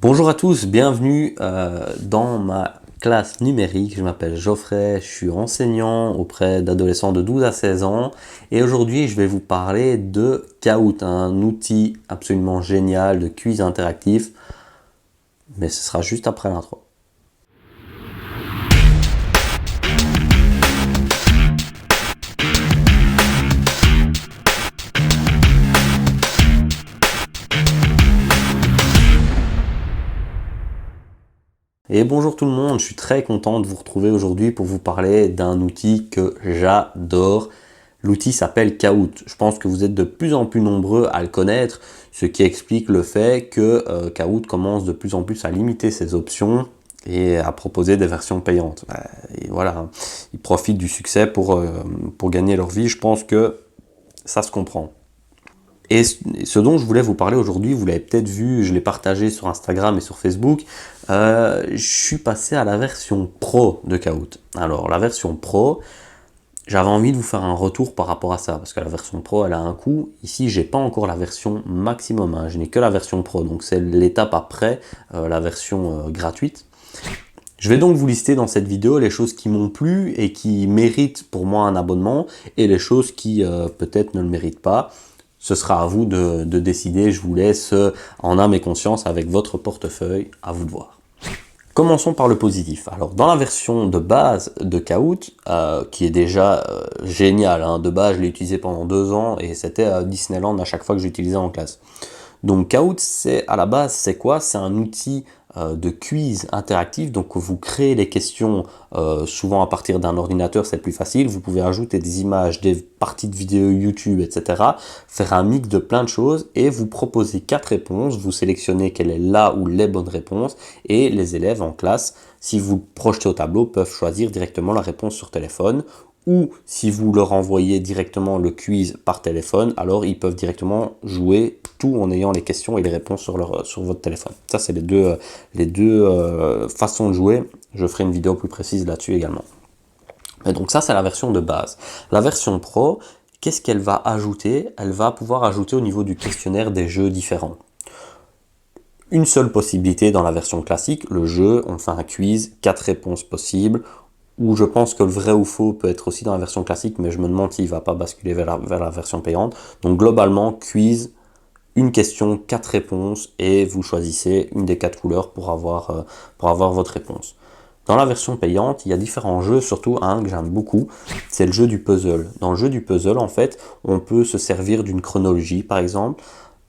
Bonjour à tous, bienvenue dans ma classe numérique. Je m'appelle Geoffrey, je suis enseignant auprès d'adolescents de 12 à 16 ans et aujourd'hui je vais vous parler de Kahoot, un outil absolument génial de quiz interactif, mais ce sera juste après l'intro. Et bonjour tout le monde, je suis très content de vous retrouver aujourd'hui pour vous parler d'un outil que j'adore. L'outil s'appelle Kahoot. Je pense que vous êtes de plus en plus nombreux à le connaître, ce qui explique le fait que Kahoot commence de plus en plus à limiter ses options et à proposer des versions payantes. Et voilà, hein. Ils profitent du succès pour gagner leur vie. Je pense que ça se comprend. Et ce dont je voulais vous parler aujourd'hui, vous l'avez peut-être vu, je l'ai partagé sur Instagram et sur Facebook, je suis passé à la version Pro de Kahoot. Alors la version Pro, j'avais envie de vous faire un retour par rapport à ça, parce que la version Pro, elle a un coût. Ici, j'ai pas encore la version maximum, hein. Je n'ai que la version Pro, donc c'est l'étape après la version gratuite. Je vais donc vous lister dans cette vidéo les choses qui m'ont plu et qui méritent pour moi un abonnement, et les choses qui peut-être ne le méritent pas. Ce sera à vous de décider, je vous laisse en âme et conscience avec votre portefeuille, à vous de voir. Commençons par le positif. Alors dans la version de base de Kahoot, qui est déjà géniale, hein, de base je l'ai utilisé pendant 2 ans et c'était à Disneyland à chaque fois que j'utilisais en classe. Donc Kahoot, c'est à la base, c'est quoi? C'est un outil de quiz interactif. Donc vous créez les questions souvent à partir d'un ordinateur, c'est plus facile. Vous pouvez ajouter des images, des parties de vidéos YouTube, etc. Faire un mix de plein de choses et vous proposez 4 réponses. Vous sélectionnez quelle est la ou les bonnes réponses et les élèves en classe, si vous le projetez au tableau, peuvent choisir directement la réponse sur téléphone. Ou si vous leur envoyez directement le quiz par téléphone, alors ils peuvent directement jouer tout en ayant les questions et les réponses sur votre téléphone. Ça, c'est les deux façons de jouer. Je ferai une vidéo plus précise là-dessus également. Et donc ça, c'est la version de base. La version Pro, qu'est-ce qu'elle va ajouter? Elle va pouvoir ajouter au niveau du questionnaire des jeux différents. Une seule possibilité dans la version classique, le jeu, on fait un quiz, 4 réponses possibles, où je pense que le vrai ou faux peut être aussi dans la version classique, mais je me demande s'il ne va pas basculer vers la version payante. Donc globalement, quiz, une question, 4 réponses, et vous choisissez une des 4 couleurs pour avoir votre réponse. Dans la version payante, il y a différents jeux, surtout un que j'aime beaucoup, c'est le jeu du puzzle. Dans le jeu du puzzle, en fait, on peut se servir d'une chronologie, par exemple.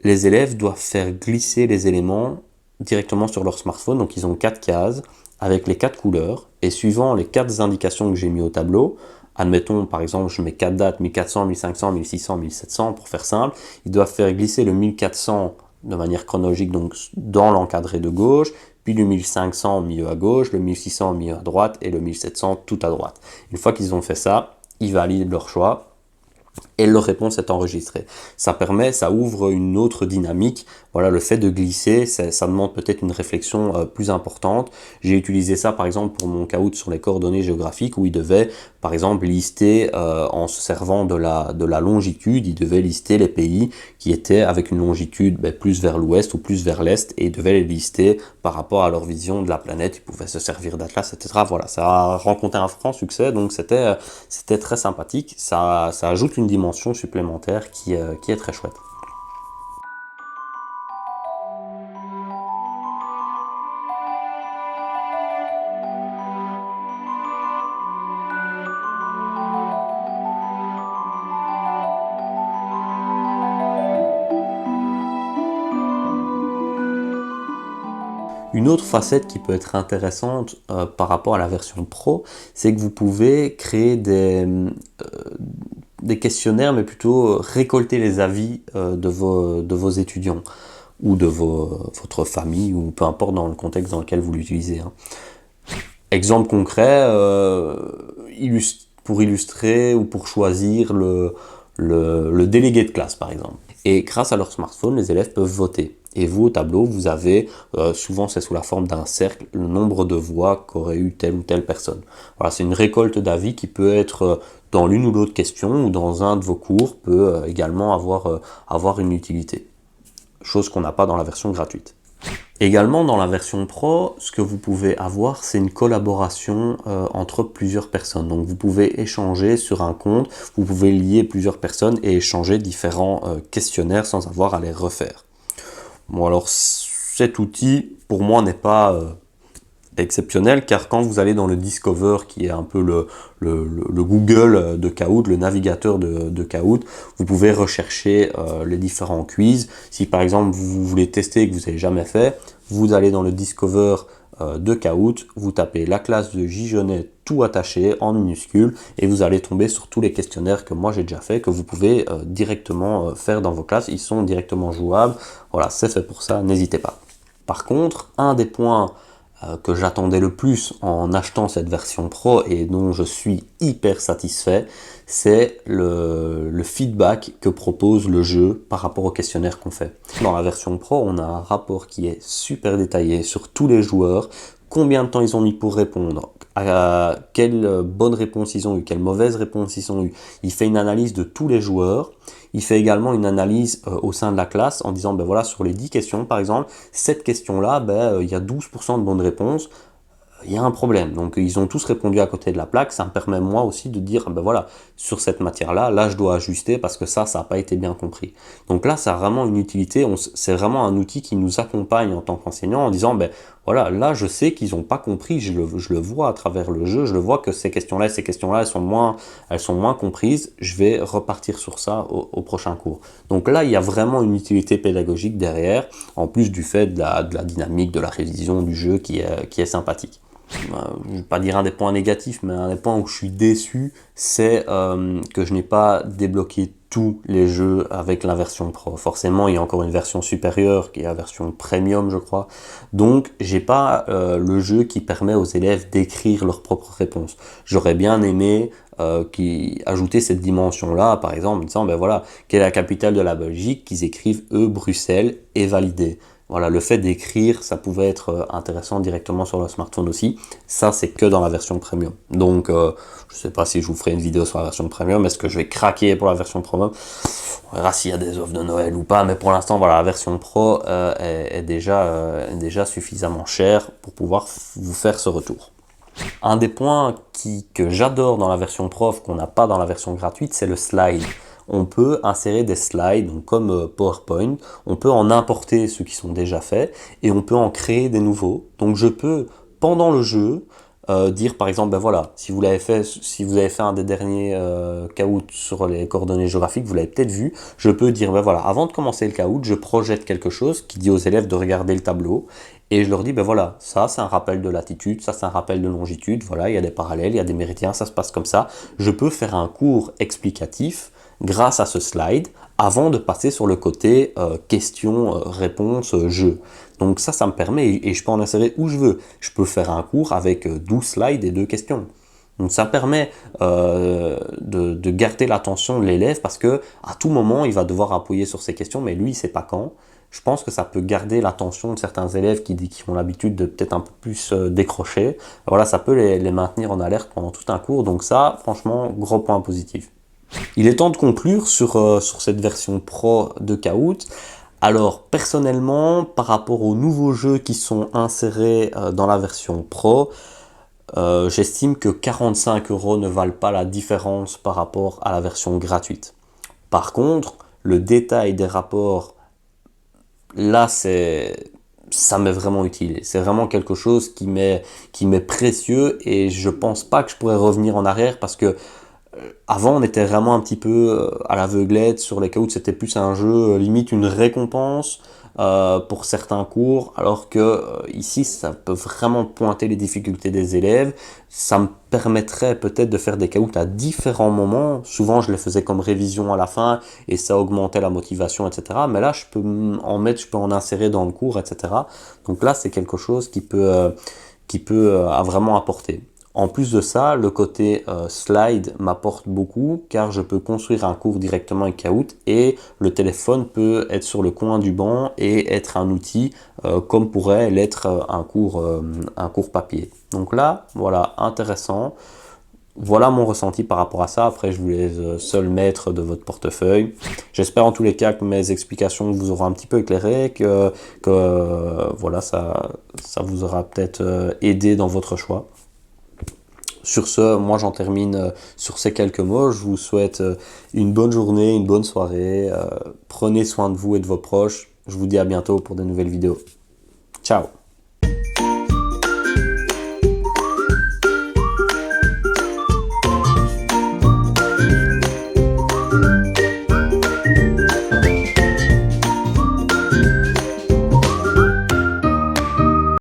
Les élèves doivent faire glisser les éléments directement sur leur smartphone, donc ils ont 4 cases avec les 4 couleurs, et suivant les 4 indications que j'ai mis au tableau, admettons par exemple je mets 4 dates, 1400, 1500, 1600, 1700 pour faire simple, ils doivent faire glisser le 1400 de manière chronologique donc dans l'encadré de gauche, puis le 1500 au milieu à gauche, le 1600 au milieu à droite et le 1700 tout à droite. Une fois qu'ils ont fait ça, ils valident leur choix et leur réponse est enregistrée. Ça ouvre une autre dynamique. Voilà, le fait de glisser, ça demande peut-être une réflexion plus importante. J'ai utilisé ça par exemple pour mon Kahoot sur les coordonnées géographiques où il devait par exemple lister, en se servant de la longitude, il devait lister les pays qui étaient avec une longitude plus vers l'ouest ou plus vers l'est et il devait les lister par rapport à leur vision de la planète. Il pouvait se servir d'atlas, etc. Voilà, ça a rencontré un franc succès, donc c'était très sympathique. Ça ajoute une dimension supplémentaire qui est très chouette. Une autre facette qui peut être intéressante par rapport à la version Pro, c'est que vous pouvez créer des questionnaires, mais plutôt récolter les avis de vos étudiants ou de votre famille, ou peu importe dans le contexte dans lequel vous l'utilisez, hein. Exemple concret, pour illustrer ou pour choisir le délégué de classe par exemple. Et grâce à leur smartphone, les élèves peuvent voter. Et vous, au tableau, vous avez, souvent c'est sous la forme d'un cercle, le nombre de voix qu'aurait eu telle ou telle personne. Voilà, c'est une récolte d'avis qui peut être dans l'une ou l'autre question ou dans un de vos cours, peut également avoir une utilité. Chose qu'on n'a pas dans la version gratuite. Également, dans la version Pro, ce que vous pouvez avoir, c'est une collaboration entre plusieurs personnes. Donc, vous pouvez échanger sur un compte, vous pouvez lier plusieurs personnes et échanger différents questionnaires sans avoir à les refaire. Bon, alors, cet outil, pour moi, n'est pas exceptionnel, car quand vous allez dans le Discover, qui est un peu le Google de Kahoot, le navigateur de Kahoot, vous pouvez rechercher les différents quiz. Si par exemple vous voulez tester et que vous n'avez jamais fait, vous allez dans le Discover de Kahoot, vous tapez la classe de J. Jeunet tout attaché en minuscule et vous allez tomber sur tous les questionnaires que moi j'ai déjà fait, que vous pouvez directement faire dans vos classes. Ils sont directement jouables. Voilà, c'est fait pour ça, n'hésitez pas. Par contre, un des points que j'attendais le plus en achetant cette version Pro et dont je suis hyper satisfait, c'est le feedback que propose le jeu par rapport au questionnaire qu'on fait. Dans la version Pro, on a un rapport qui est super détaillé sur tous les joueurs, combien de temps ils ont mis pour répondre, à quelle bonne réponse ils ont eu, quelle mauvaise réponse ils ont eu. Il fait une analyse de tous les joueurs. Il fait également une analyse au sein de la classe en disant, ben voilà, sur les 10 questions, par exemple, cette question-là, il y a 12% de bonnes réponses. Il y a un problème. Donc, ils ont tous répondu à côté de la plaque. Ça me permet, moi aussi, de dire, ben voilà, sur cette matière-là, là, je dois ajuster parce que ça n'a pas été bien compris. Donc là, ça a vraiment une utilité. C'est vraiment un outil qui nous accompagne en tant qu'enseignant en disant, ben voilà, là, je sais qu'ils n'ont pas compris. Je le vois à travers le jeu. Je le vois que ces questions-là et ces questions-là, elles sont moins comprises. Je vais repartir sur ça au prochain cours. Donc là, il y a vraiment une utilité pédagogique derrière, en plus du fait de la dynamique, de la révision du jeu qui est sympathique. Je ne vais pas dire un des points négatifs, mais un des points où je suis déçu, c'est que je n'ai pas débloqué tous les jeux avec la version Pro. Forcément, il y a encore une version supérieure qui est la version Premium, je crois. Donc, j'ai pas le jeu qui permet aux élèves d'écrire leurs propres réponses. J'aurais bien aimé ajouter cette dimension-là, par exemple, en disant, ben voilà, quelle est la capitale de la Belgique, qu'ils écrivent eux, Bruxelles, et validé. Voilà, le fait d'écrire, ça pouvait être intéressant directement sur le smartphone aussi. Ça, c'est que dans la version premium. Donc, je ne sais pas si je vous ferai une vidéo sur la version premium. Est-ce que je vais craquer pour la version premium? On verra s'il y a des offres de Noël ou pas. Mais pour l'instant, voilà, la version pro est déjà suffisamment chère pour pouvoir vous faire ce retour. Un des points que j'adore dans la version prof qu'on n'a pas dans la version gratuite, c'est le slide. On peut insérer des slides, donc comme PowerPoint, on peut en importer ceux qui sont déjà faits et on peut en créer des nouveaux. Donc je peux, pendant le jeu, dire par exemple, ben voilà, si vous avez fait un des derniers Kahoot sur les coordonnées géographiques, vous l'avez peut-être vu, je peux dire, ben voilà, avant de commencer le Kahoot, je projette quelque chose qui dit aux élèves de regarder le tableau et je leur dis, ben voilà, ça c'est un rappel de latitude, ça c'est un rappel de longitude, voilà, il y a des parallèles, il y a des méridiens, ça se passe comme ça. Je peux faire un cours explicatif grâce à ce slide avant de passer sur le côté questions, réponses, jeu. Donc ça me permet, et je peux en insérer où je veux. Je peux faire un cours avec 12 slides et 2 questions. Donc ça permet de garder l'attention de l'élève parce que à tout moment, il va devoir appuyer sur ses questions, mais lui, il ne sait pas quand. Je pense que ça peut garder l'attention de certains élèves qui ont l'habitude de peut-être un peu plus décrocher. Voilà, ça peut les maintenir en alerte pendant tout un cours. Donc ça, franchement, gros point positif. Il est temps de conclure sur cette version Pro de Kahoot. Alors personnellement, par rapport aux nouveaux jeux qui sont insérés dans la version Pro, j'estime que 45 € ne valent pas la différence par rapport à la version gratuite. Par contre, le détail des rapports, là ça m'est vraiment utile. C'est vraiment quelque chose qui m'est précieux et je pense pas que je pourrais revenir en arrière parce que avant, on était vraiment un petit peu à l'aveuglette sur les Kahoot. C'était plus un jeu, limite une récompense pour certains cours, alors que ici, ça peut vraiment pointer les difficultés des élèves. Ça me permettrait peut-être de faire des Kahoot à différents moments. Souvent, je les faisais comme révision à la fin et ça augmentait la motivation, etc. Mais là, je peux en insérer dans le cours, etc. Donc là, c'est quelque chose qui peut vraiment apporter. En plus de ça, le côté slide m'apporte beaucoup car je peux construire un cours directement avec Kahoot et le téléphone peut être sur le coin du banc et être un outil comme pourrait l'être un cours papier. Donc là, voilà, intéressant. Voilà mon ressenti par rapport à ça. Après, je vous laisse seul maître de votre portefeuille. J'espère en tous les cas que mes explications vous auront un petit peu éclairé, que voilà, ça vous aura peut-être aidé dans votre choix. Sur ce, moi j'en termine sur ces quelques mots. Je vous souhaite une bonne journée, une bonne soirée. Prenez soin de vous et de vos proches. Je vous dis à bientôt pour de nouvelles vidéos. Ciao!